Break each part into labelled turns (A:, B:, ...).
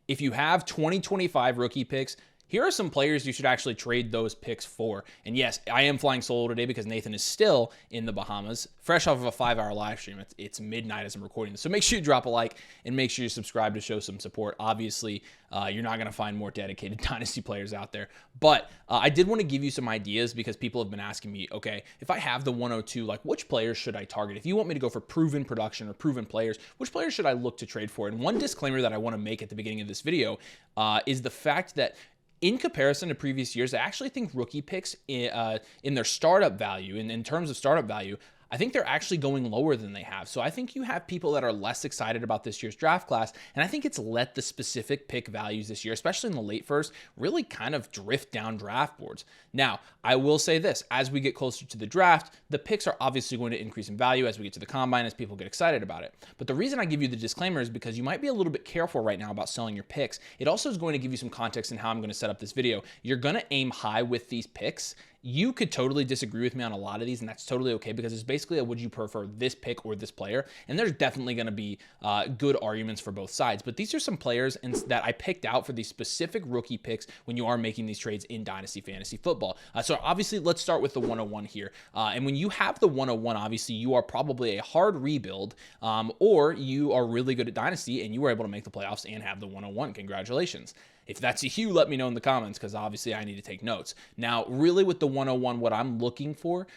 A: if you have 2025 rookie picks, here are some players you should actually trade those picks for. And yes, I am flying solo today because Nathan is still in the Bahamas, fresh off of a 5-hour live stream. It's midnight as I'm recording this. So make sure you drop a like and make sure you subscribe to show some support. Obviously, you're not going to find more dedicated Dynasty players out there. But I did want to give you some ideas because people have been asking me, okay, if I have the 102, like which players should I target? If you want me to go for proven production or proven players, which players should I look to trade for? And one disclaimer that I want to make at the beginning of this video is the fact that in comparison to previous years, I actually think rookie picks in their startup value, in terms of startup value, I think they're actually going lower than they have. So I think you have people that are less excited about this year's draft class, and I think it's let the specific pick values this year, especially in the late first, really kind of drift down draft boards. Now, I will say this, as we get closer to the draft, the picks are obviously going to increase in value as we get to the combine, as people get excited about it. But the reason I give you the disclaimer is because you might be a little bit careful right now about selling your picks. It also is going to give you some context in how I'm going to set up this video. You're going to aim high with these picks. You could totally disagree with me on a lot of these, and that's totally okay because it's basically a would you prefer this pick or this player, and there's definitely going to be good arguments for both sides. But these are some players that I picked out for these specific rookie picks when you are making these trades in Dynasty Fantasy Football. So obviously, let's start with the 101 here. And when you have the 101, obviously, you are probably a hard rebuild, or you are really good at Dynasty and you were able to make the playoffs and have the 101. Congratulations. If that's you, let me know in the comments because obviously I need to take notes. Now, really with the 101, what I'm looking for,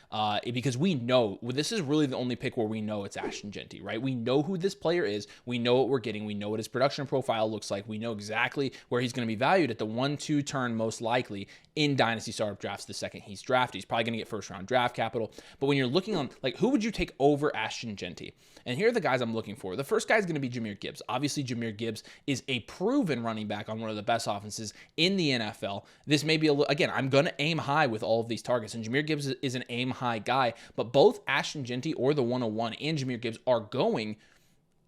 A: because we know, this is really the only pick where we know it's Ashton Jeanty, right? We know who this player is. We know what we're getting. We know what his production profile looks like. We know exactly where he's going to be valued at the 1-2 turn most likely in Dynasty Startup drafts the second he's drafted. He's probably going to get first round draft capital. But when you're looking on, like, who would you take over Ashton Jeanty? And here are the guys I'm looking for. The first guy is going to be Jahmyr Gibbs. Obviously, Jahmyr Gibbs is a proven running back on one of the best offenses in the NFL. This may be again, I'm going to aim high with all of these targets, and Jahmyr Gibbs is an aim high guy, but both Ashton Jeanty or the 101 and Jahmyr Gibbs are going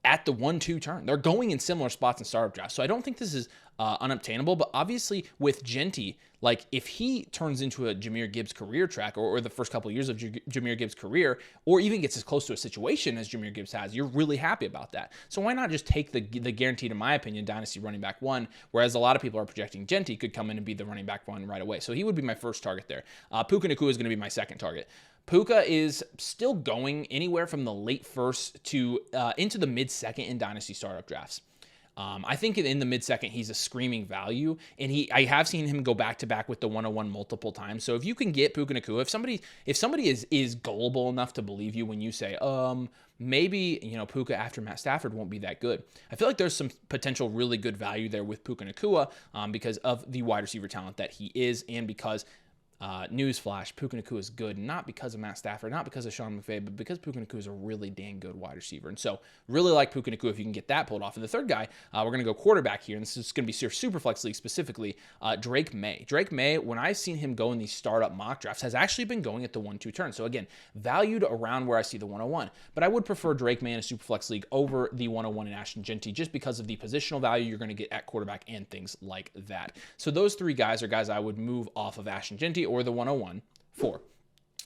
A: at the 1-2 turn. They're going in similar spots in startup drafts. So I don't think this is unobtainable, but obviously with Jeanty, like if he turns into a Jahmyr Gibbs career track or the first couple of years of Jahmyr Gibbs' career, or even gets as close to a situation as Jahmyr Gibbs has, you're really happy about that. So why not just take the guaranteed, in my opinion, Dynasty running back 1, whereas a lot of people are projecting Jeanty could come in and be the running back 1 right away. So he would be my first target there. Puka Nacua is going to be my second target. Puka is still going anywhere from the late first to into the mid-second in Dynasty startup drafts. I think in the mid-second, he's a screaming value, and I have seen him go back-to-back with the 101 multiple times. So if you can get Puka Nacua, if somebody is gullible enough to believe you when you say, maybe, Puka after Matt Stafford won't be that good. I feel like there's some potential really good value there with Puka Nacua because of the wide receiver talent that he is, and because newsflash, Puka Nacua is good, not because of Matt Stafford, not because of Sean McVay, but because Puka Nacua is a really dang good wide receiver. And so really like Puka Nacua if you can get that pulled off. And the third guy, we're going to go quarterback here, and this is going to be super flex league specifically, Drake May. Drake May, when I've seen him go in these startup mock drafts, has actually been going at the 1-2 turn. So again, valued around where I see the 101. But I would prefer Drake May in a super flex league over the 101 in Ashton Jeanty just because of the positional value you're going to get at quarterback and things like that. So those three guys are guys I would move off of Ashton Jeanty or the 101 for.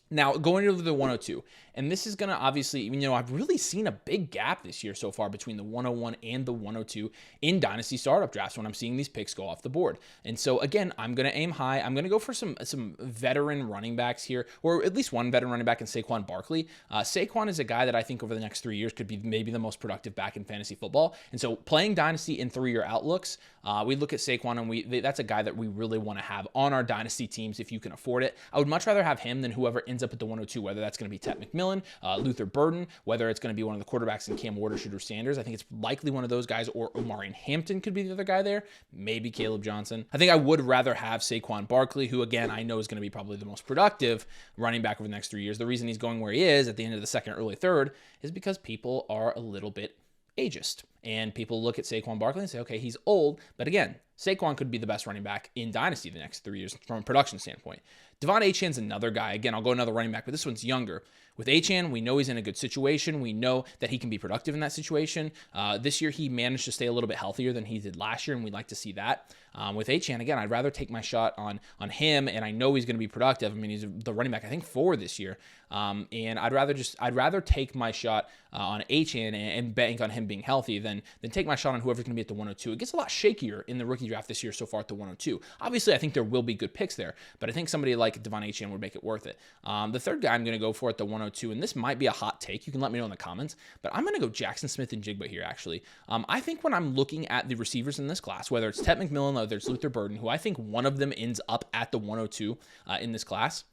A: Now, going into the 102, and this is going to obviously, I've really seen a big gap this year so far between the 101 and the 102 in Dynasty startup drafts when I'm seeing these picks go off the board. And so, again, I'm going to aim high. I'm going to go for some veteran running backs here, or at least one veteran running back in Saquon Barkley. Saquon is a guy that I think over the next 3 years could be maybe the most productive back in fantasy football. And so playing Dynasty in 3-year outlooks, we look at Saquon, and that's a guy that we really want to have on our Dynasty teams if you can afford it. I would much rather have him than whoever ends up at the 102, whether that's going to be Tet McMillan, Luther Burden, whether it's going to be one of the quarterbacks in Cam Ward or Shooter Sanders. I think it's likely one of those guys, or Omarion Hampton could be the other guy there, maybe Caleb Johnson. I think I would rather have Saquon Barkley, who again I know is going to be probably the most productive running back over the next 3 years. The reason he's going where he is at the end of the second, early third is because people are a little bit ageist. And people look at Saquon Barkley and say, okay, he's old. But again, Saquon could be the best running back in Dynasty the next 3 years from a production standpoint. Devon Achan's another guy. Again, I'll go another running back, but this one's younger. With Achan, we know he's in a good situation. We know that he can be productive in that situation. This year, he managed to stay a little bit healthier than he did last year, and we'd like to see that. With Achan, again, I'd rather take my shot on him, and I know he's going to be productive. I mean, he's the running back, I think, 4 this year. And I'd rather take my shot on Achan and bank on him being healthy than take my shot on whoever's going to be at the 102. It gets a lot shakier in the rookie draft this year so far at the 102. Obviously, I think there will be good picks there, but I think somebody like Devon Achan would make it worth it. The third guy I'm going to go for at the 102, and this might be a hot take. You can let me know in the comments, but I'm going to go Jackson Smith and Jigba here, actually. I think when I'm looking at the receivers in this class, whether it's Ted McMillan, whether it's Luther Burden, who I think one of them ends up at the 102 in this class,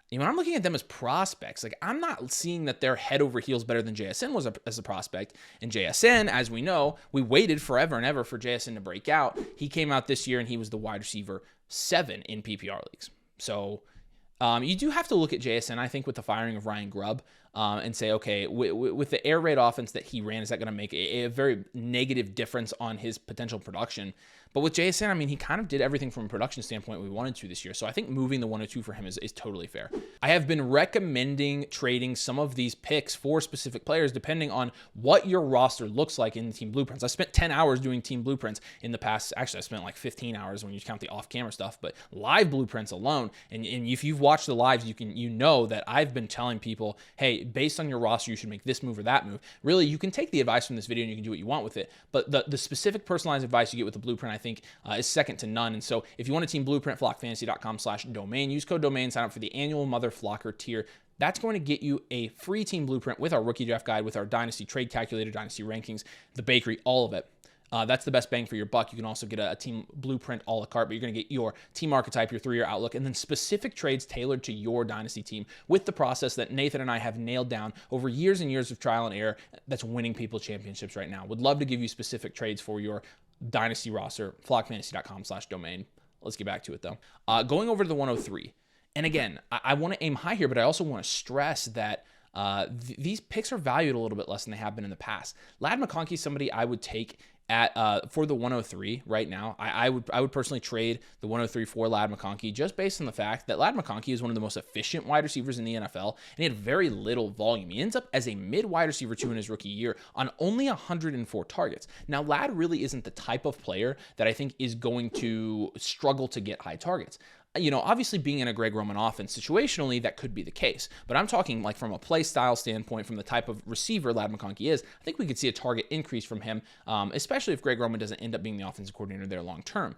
A: when I'm looking at them as prospects, like I'm not seeing that they're head over heels better than JSN was as a prospect. And JSN, as we know, we waited forever and ever for JSN to break out. He came out this year and he was the wide receiver 7 in PPR leagues. So you do have to look at JSN, I think, with the firing of Ryan Grubb and say, okay, with the air raid offense that he ran, is that going to make a very negative difference on his potential production? But with JSN, I mean, he kind of did everything from a production standpoint we wanted to this year. So I think moving the 102 for him is totally fair. I have been recommending trading some of these picks for specific players depending on what your roster looks like in the team blueprints. I spent 10 hours doing team blueprints in the past. Actually, I spent like 15 hours when you count the off-camera stuff, but live blueprints alone. And if you've watched the lives, you know that I've been telling people, hey, based on your roster, you should make this move or that move. Really, you can take the advice from this video and you can do what you want with it. But the specific personalized advice you get with the blueprint, I think, is second to none. And so if you want a team blueprint, flockfantasy.com/domain, use code domain, sign up for the annual MotherFlocker tier. That's going to get you a free team blueprint with our rookie draft guide, with our dynasty trade calculator, dynasty rankings, the bakery, all of it. That's the best bang for your buck. You can also get a team blueprint a la carte, but you're going to get your team archetype, your 3-year outlook, and then specific trades tailored to your dynasty team with the process that Nathan and I have nailed down over years and years of trial and error that's winning people championships right now. Would love to give you specific trades for your dynasty roster, flockfantasy.com/domain. Let's get back to it though. Going over to the 103. And again, I want to aim high here, but I also want to stress that these picks are valued a little bit less than they have been in the past. Ladd McConkey is somebody I would take at for the 103 right now. I would personally trade the 103 for Ladd McConkey just based on the fact that Ladd McConkey is one of the most efficient wide receivers in the NFL, and he had very little volume. He ends up as a mid wide receiver 2 in his rookie year on only 104 targets. Now, Ladd really isn't the type of player that I think is going to struggle to get high targets. Obviously being in a Greg Roman offense situationally, that could be the case. But I'm talking like from a play style standpoint, from the type of receiver Ladd McConkey is, I think we could see a target increase from him, especially if Greg Roman doesn't end up being the offensive coordinator there long term.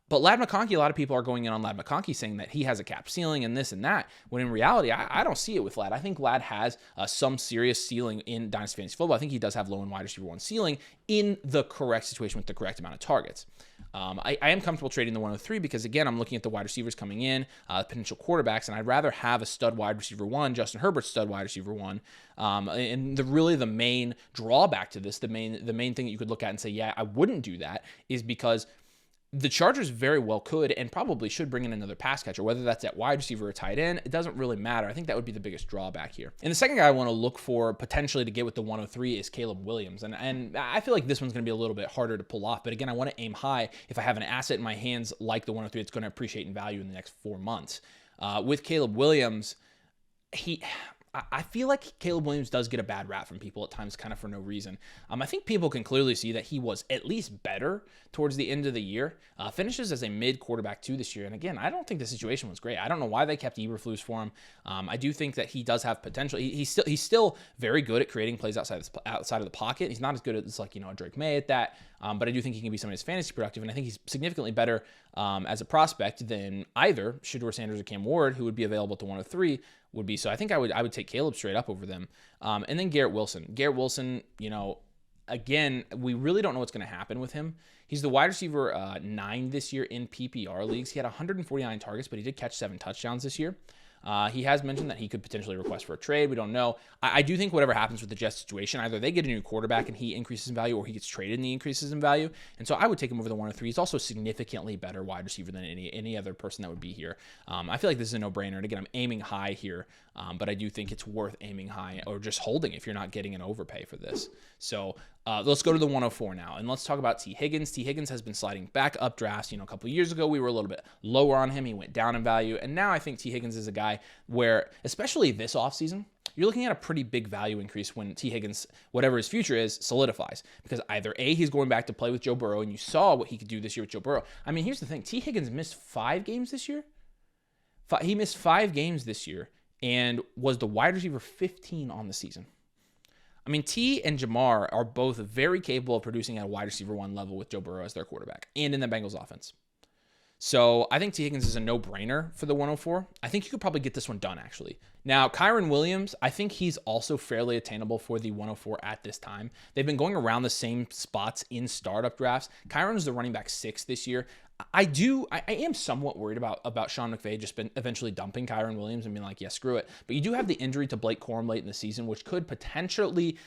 A: But Ladd McConkey, a lot of people are going in on Ladd McConkey saying that he has a cap ceiling and this and that, when in reality, I don't see it with Ladd. I think Ladd has some serious ceiling in Dynasty Fantasy Football. I think he does have low and wide receiver 1 ceiling in the correct situation with the correct amount of targets. I am comfortable trading the 103 because, again, I'm looking at the wide receivers coming in, potential quarterbacks, and I'd rather have a stud wide receiver 1, Justin Herbert's stud wide receiver 1. And the main drawback to this, the main thing that you could look at and say, yeah, I wouldn't do that, is because the Chargers very well could and probably should bring in another pass catcher, whether that's at wide receiver or tight end. It doesn't really matter. I think that would be the biggest drawback here. And the second guy I want to look for potentially to get with the 103 is Caleb Williams. And I feel like this one's going to be a little bit harder to pull off. But again, I want to aim high if I have an asset in my hands like the 103, it's going to appreciate in value in the next 4 months. With Caleb Williams, I feel like Caleb Williams does get a bad rap from people at times, kind of for no reason. I think people can clearly see that he was at least better towards the end of the year. Finishes as a mid quarterback 2 this year. And again, I don't think the situation was great. I don't know why they kept Eberflus for him. I do think that he does have potential. He's still very good at creating plays outside of the pocket. He's not as good as a Drake May at that. But I do think he can be somebody that's fantasy productive. And I think he's significantly better as a prospect than either Shedeur Sanders or Cam Ward, who would be available at the 103, would be. So I think I would take Caleb straight up over them. And then Garrett Wilson. Garrett Wilson, again, we really don't know what's going to happen with him. He's the wide receiver 9 this year in PPR leagues. He had 149 targets, but he did catch 7 touchdowns this year. He has mentioned that he could potentially request for a trade. We don't know. I do think whatever happens with the Jets situation, either they get a new quarterback and he increases in value, or he gets traded and he increases in value. And so I would take him over the 103. He's also significantly better wide receiver than any other person that would be here. I feel like this is a no-brainer. And again, I'm aiming high here, but I do think it's worth aiming high or just holding if you're not getting an overpay for this. So Let's go to the 104 now, and let's talk about T. Higgins. T. Higgins has been sliding back up drafts. A couple of years ago, we were a little bit lower on him. He went down in value, and now I think T. Higgins is a guy where, especially this offseason, you're looking at a pretty big value increase when T. Higgins, whatever his future is, solidifies. Because either A, he's going back to play with Joe Burrow, and you saw what he could do this year with Joe Burrow. I mean, here's the thing. T. Higgins missed 5 games this year. He missed 5 games this year and was the wide receiver 15 on the season. I mean, T and Jamar are both very capable of producing at a wide receiver 1 level with Joe Burrow as their quarterback and in the Bengals offense. So I think T. Higgins is a no-brainer for the 104. I think you could probably get this one done, actually. Now, Kyren Williams, I think he's also fairly attainable for the 104 at this time. They've been going around the same spots in startup drafts. Kyren is the running back 6 this year. I am somewhat worried about Sean McVay just eventually dumping Kyren Williams and being like, yeah, screw it. But you do have the injury to Blake Corum late in the season, which could potentially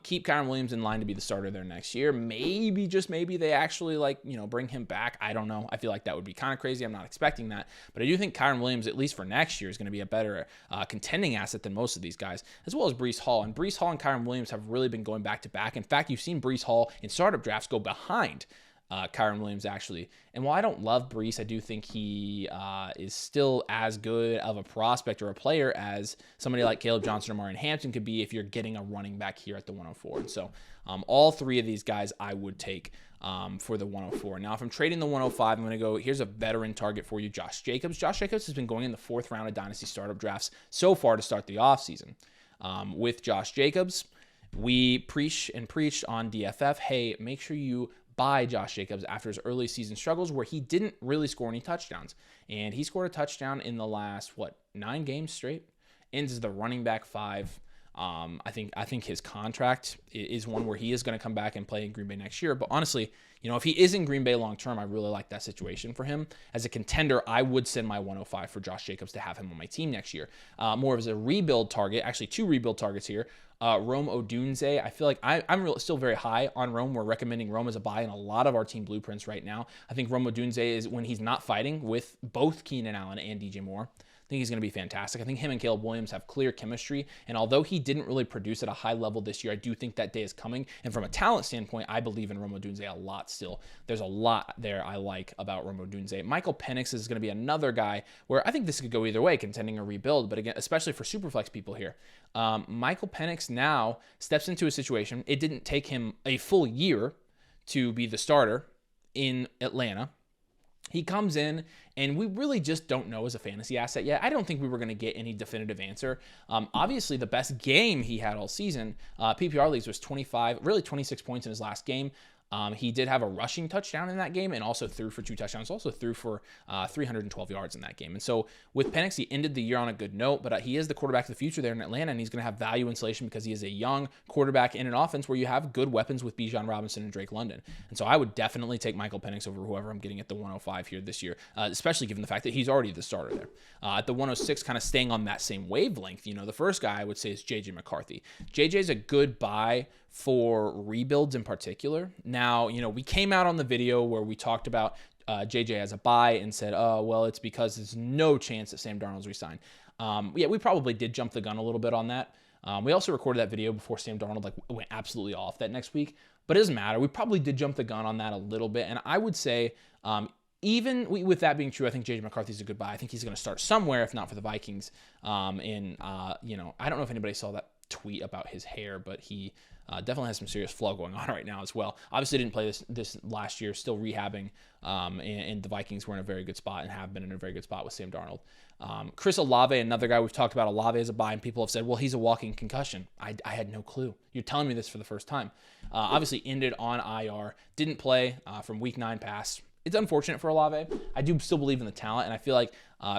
A: keep Kyren Williams in line to be the starter there next year. Maybe, just maybe, they actually bring him back. I don't know. I feel like that would be kind of crazy. I'm not expecting that. But I do think Kyren Williams, at least for next year, is going to be a better contending asset than most of these guys, as well as Breece Hall. And Breece Hall and Kyren Williams have really been going back to back. In fact, you've seen Breece Hall in startup drafts go behind Kyren Williams, actually. And while I don't love Breece, I do think he is still as good of a prospect or a player as somebody like Caleb Johnson or Marion Hampton could be if you're getting a running back here at the 104. And so all 3 of these guys I would take for the 104. Now, if I'm trading the 105, I'm going to go, here's a veteran target for you, Josh Jacobs. Josh Jacobs has been going in the 4th round of Dynasty startup drafts so far to start the offseason. With Josh Jacobs, we preached on DFF, hey, make sure you buy Josh Jacobs after his early season struggles where he didn't really score any touchdowns. And he scored a touchdown in the last, 9 games straight? Ends the running back 5. I think his contract is one where he is going to come back and play in Green Bay next year. But honestly, if he is in Green Bay long term, I really like that situation for him. As a contender, I would send my 105 for Josh Jacobs to have him on my team next year. More as a rebuild target, actually 2 rebuild targets here. Rome Odunze, I feel like I'm still very high on Rome. We're recommending Rome as a buy in a lot of our team blueprints right now. I think Rome Odunze is, when he's not fighting with both Keenan Allen and DJ Moore, I think he's going to be fantastic. I think him and Caleb Williams have clear chemistry, and although he didn't really produce at a high level this year, I do think that day is coming, and from a talent standpoint, I believe in Rome Odunze a lot still. There's a lot there I like about Rome Odunze. Michael Penix is going to be another guy where I think this could go either way, contending a rebuild, but again, especially for Superflex people here. Michael Penix now steps into a situation. It didn't take him a full year to be the starter in Atlanta. He comes in, and we really just don't know as a fantasy asset yet. I don't think we were going to get any definitive answer. Obviously, the best game he had all season, PPR leagues, was 26 points in his last game. He did have a rushing touchdown in that game and also threw for 2 touchdowns, also threw for 312 yards in that game. And so with Penix, he ended the year on a good note, but he is the quarterback of the future there in Atlanta, and he's going to have value insulation because he is a young quarterback in an offense where you have good weapons with Bijan Robinson and Drake London. And so I would definitely take Michael Penix over whoever I'm getting at the 105 here this year, especially given the fact that he's already the starter there. At the 106, kind of staying on that same wavelength, the first guy I would say is JJ McCarthy. JJ's a good buy for rebuilds in particular. Now, we came out on the video where we talked about JJ as a buy and said, oh, well, it's because there's no chance that Sam Darnold's re-signed. We probably did jump the gun a little bit on that. We also recorded that video before Sam Darnold went absolutely off that next week, but it doesn't matter. We probably did jump the gun on that a little bit, and I would say even with that being true, I think J.J. McCarthy's a good buy. I think he's going to start somewhere, if not for the Vikings. I don't know if anybody saw that tweet about his hair, but he definitely has some serious flow going on right now as well. Obviously didn't play this last year, still rehabbing, and the Vikings were in a very good spot and have been in a very good spot with Sam Darnold. Chris Olave, another guy we've talked about. Olave as a buy, and people have said, well, he's a walking concussion. I had no clue. You're telling me this for the first time. Obviously ended on IR, didn't play from week 9 past. It's unfortunate for Olave. I do still believe in the talent, and I feel like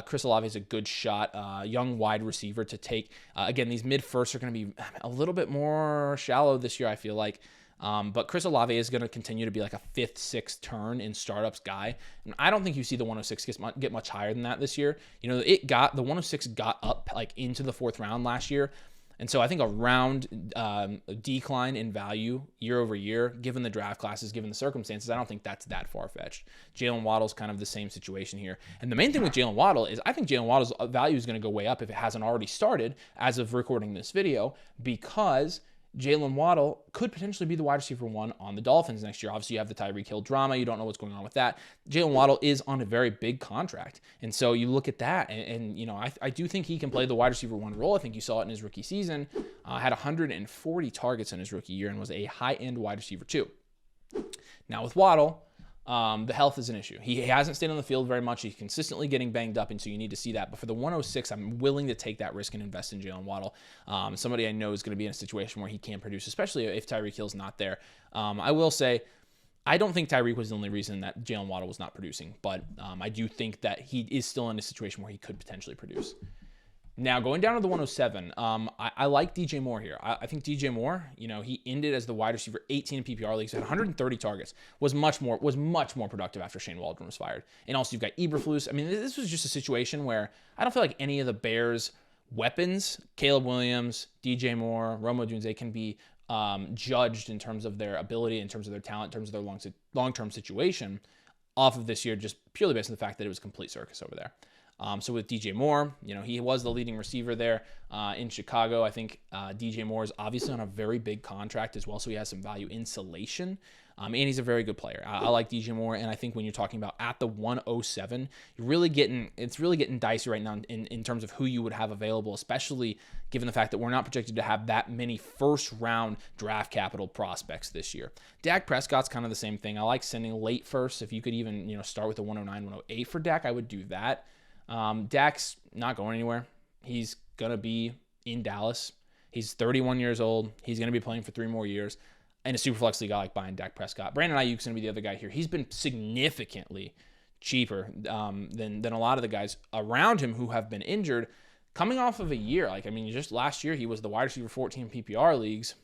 A: Chris Olave is a good shot, young wide receiver to take. Again, these mid-firsts are going to be a little bit more shallow this year, I feel like. But Chris Olave is going to continue to be like a 5th, 6th turn in startups guy. And I don't think you see the 106 get much higher than that this year. The 106 got up like into the 4th round last year. And so I think a round decline in value year over year, given the draft classes, given the circumstances, I don't think that's that far-fetched. Jalen Waddle's kind of the same situation here. And the main thing with Jalen Waddle is I think Jalen Waddle's value is going to go way up if it hasn't already started as of recording this video, because Jalen Waddle could potentially be the wide receiver 1 on the Dolphins next year. Obviously, you have the Tyreek Hill drama. You don't know what's going on with that. Jalen Waddle is on a very big contract. And so you look at that, and I do think he can play the wide receiver 1 role. I think you saw it in his rookie season. Had 140 targets in his rookie year and was a high-end wide receiver 2. Now with Waddle, the health is an issue. He hasn't stayed on the field very much. He's consistently getting banged up, and so you need to see that. But for the 106, I'm willing to take that risk and invest in Jalen Waddle. Somebody I know is going to be in a situation where he can't produce, especially if Tyreek Hill's not there. I will say, I don't think Tyreek was the only reason that Jalen Waddle was not producing, but I do think that he is still in a situation where he could potentially produce. Now, going down to the 107, I like DJ Moore here. I think DJ Moore, he ended as the wide receiver 18 in PPR leagues, had 130 targets, was much more productive after Shane Waldron was fired. And also you've got Eberflus. I mean, this was just a situation where I don't feel like any of the Bears' weapons, Caleb Williams, DJ Moore, Rome Odunze, can be judged in terms of their ability, in terms of their talent, in terms of their long-term situation off of this year, just purely based on the fact that it was a complete circus over there. So with DJ Moore, he was the leading receiver there in Chicago. I think DJ Moore is obviously on a very big contract as well, so he has some value insulation. And he's a very good player. I like DJ Moore, and I think when you're talking about at the 107, it's really getting dicey right now in terms of who you would have available, especially given the fact that we're not projected to have that many first-round draft capital prospects this year. Dak Prescott's kind of the same thing. I like sending late first. If you could even start with a 109, 108 for Dak, I would do that. Dak's not going anywhere. He's going to be in Dallas. He's 31 years old. He's going to be playing for 3 more years. And a Superflex league, I like buying Dak Prescott. Brandon Ayuk's going to be the other guy here. He's been significantly cheaper than a lot of the guys around him who have been injured. Coming off of a year, just last year, he was the wide receiver 14 PPR leagues.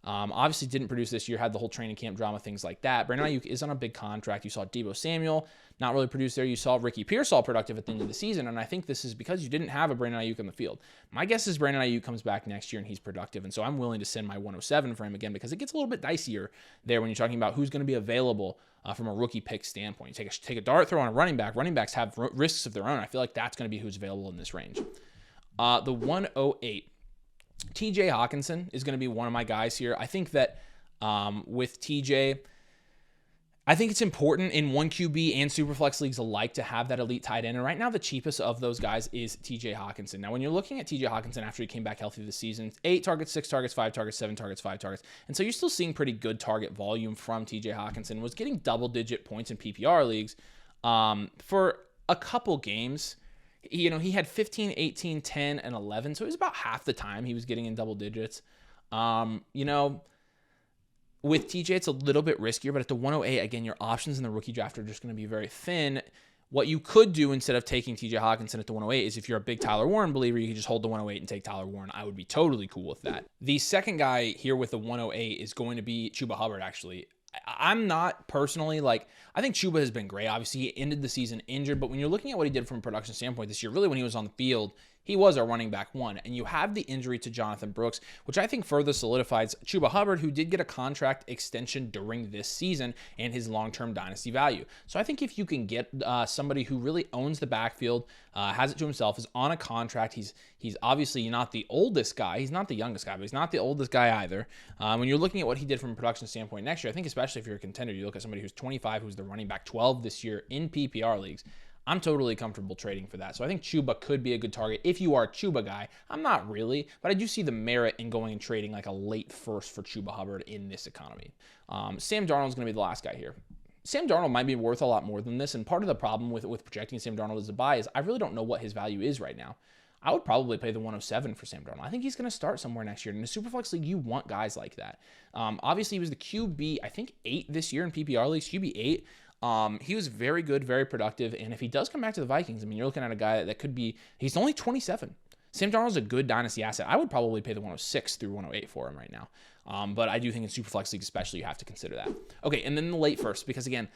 A: Obviously didn't produce this year, had the whole training camp drama, things like that. Brandon Ayuk is on a big contract. You saw Deebo Samuel not really produce there. You saw Ricky Pierce all productive at the end of the season, and I think this is because you didn't have a Brandon Ayuk on the field. My guess is Brandon Ayuk comes back next year and he's productive, and so I'm willing to send my 107 for him again because it gets a little bit dicier there when you're talking about who's going to be available from a rookie pick standpoint. You take a dart throw on a running back. Running backs have risks of their own. I feel like that's going to be who's available in this range. The 108. TJ Hawkinson is going to be one of my guys here. I think that with TJ, I think it's important in 1QB and Superflex leagues alike to have that elite tight end. And right now, the cheapest of those guys is TJ Hawkinson. Now, when you're looking at TJ Hawkinson after he came back healthy this season, 8 targets, 6 targets, 5 targets, 7 targets, 5 targets. And so you're still seeing pretty good target volume from TJ Hawkinson. Was getting double-digit points in PPR leagues for a couple games. He had 15, 18, 10, and 11. So it was about half the time he was getting in double digits. With TJ, it's a little bit riskier, but at the 108, again, your options in the rookie draft are just going to be very thin. What you could do instead of taking TJ Hawkinson at the 108 is if you're a big Tyler Warren believer, you could just hold the 108 and take Tyler Warren. I would be totally cool with that. The second guy here with the 108 is going to be Chuba Hubbard, actually. I'm not personally I think Chuba has been great. Obviously, he ended the season injured, but when you're looking at what he did from a production standpoint this year, really when he was on the field, he was our running back 1. And you have the injury to Jonathan Brooks, which I think further solidifies Chuba Hubbard, who did get a contract extension during this season and his long-term dynasty value. So I think if you can get somebody who really owns the backfield, has it to himself, is on a contract, he's obviously not the oldest guy. He's not the youngest guy, but he's not the oldest guy either. When you're looking at what he did from a production standpoint next year, I think especially if you're a contender, you look at somebody who's 25, who's the running back 12 this year in PPR leagues. I'm totally comfortable trading for that. So I think Chuba could be a good target if you are a Chuba guy. I'm not really, but I do see the merit in going and trading like a late first for Chuba Hubbard in this economy. Sam Darnold's going to be the last guy here. Sam Darnold might be worth a lot more than this, and part of the problem with projecting Sam Darnold as a buy is I really don't know what his value is right now. I would probably pay the 107 for Sam Darnold. I think he's going to start somewhere next year. In a Superflex league, you want guys like that. Obviously, he was the QB, I think, 8 this year in PPR leagues, QB 8. He was very good, very productive, and if he does come back to the Vikings, you're looking at a guy that could be, he's only 27. Sam Darnold's a good dynasty asset. I would probably pay the 106 through 108 for him right now. But I do think in Superflex leagues especially, you have to consider that. Okay, and then the late first, because again,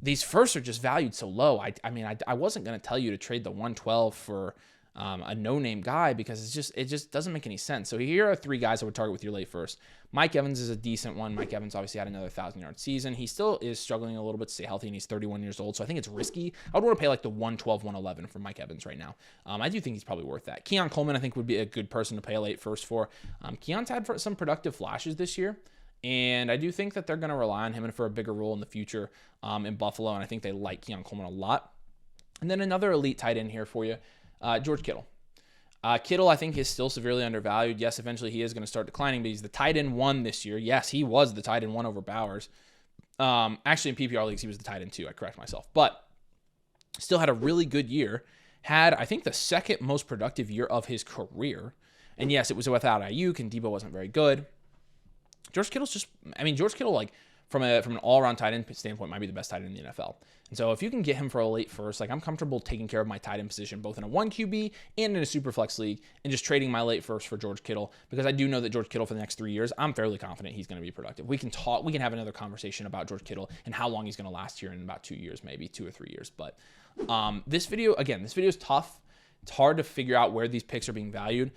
A: these firsts are just valued so low. I wasn't going to tell you to trade the 112 for a no-name guy because it just doesn't make any sense. So here are 3 guys I would target with your late first. Mike Evans is a decent one. Mike Evans obviously had another 1,000-yard season. He still is struggling a little bit to stay healthy, and he's 31 years old, so I think it's risky. I would want to pay like the 112, 111 for Mike Evans right now. I do think he's probably worth that. Keon Coleman, I think, would be a good person to pay a late first for. Keon's had some productive flashes this year, and I do think that they're going to rely on him for a bigger role in the future in Buffalo, and I think they like Keon Coleman a lot. And then another elite tight end here for you, George Kittle. Kittle, I think, is still severely undervalued. Yes, eventually he is going to start declining, but he's the tight end 1 this year. Yes, he was the tight end 1 over Bowers. Actually, in PPR leagues, he was the tight end 2. I correct myself. But still had a really good year. Had, I think, the 2nd most productive year of his career. And yes, it was without Ayuk, and Debo wasn't very good. George Kittle's just, George Kittle, like, from an all-around tight end standpoint, might be the best tight end in the NFL. And so if you can get him for a late first, like, I'm comfortable taking care of my tight end position both in a 1 QB and in a super flex league and just trading my late first for George Kittle, because I do know that George Kittle for the next 3 years, I'm fairly confident he's going to be productive. We can have another conversation about George Kittle and how long he's going to last here in about 2 years, maybe 2 or 3 years. But this video is tough. It's hard to figure out where these picks are being valued.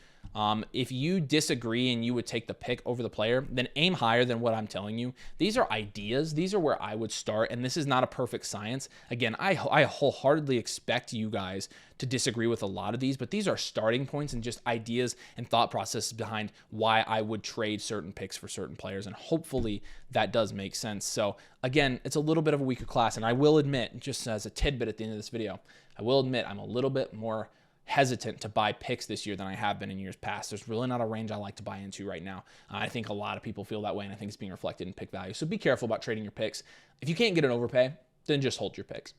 A: If you disagree and you would take the pick over the player, then aim higher than what I'm telling you. These are ideas. These are where I would start, and this is not a perfect science. Again, I wholeheartedly expect you guys to disagree with a lot of these, but these are starting points and just ideas and thought processes behind why I would trade certain picks for certain players, and hopefully that does make sense. So again, it's a little bit of a weaker class, and I will admit, just as a tidbit at the end of this video, I will admit I'm a little bit more hesitant to buy picks this year than I have been in years past. There's really not a range I like to buy into right now. I think a lot of people feel that way, and I think it's being reflected in pick value. So be careful about trading your picks. If you can't get an overpay, then just hold your picks.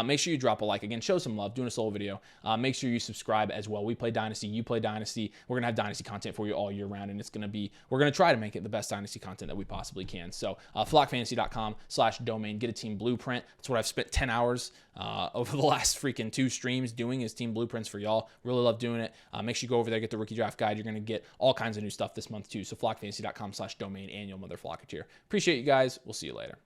A: Make sure you drop a like. Again, show some love. Doing a solo video. Make sure you subscribe as well. We play Dynasty. You play Dynasty. We're going to have Dynasty content for you all year round, and we're going to try to make it the best Dynasty content that we possibly can. So flockfantasy.com/domain. Get a team blueprint. That's what I've spent 10 hours over the last freaking 2 streams doing, is team blueprints for y'all. Really love doing it. Make sure you go over there, get the rookie draft guide. You're going to get all kinds of new stuff this month too. So flockfantasy.com/domain annual MotherFlocker tier. Appreciate you guys. We'll see you later.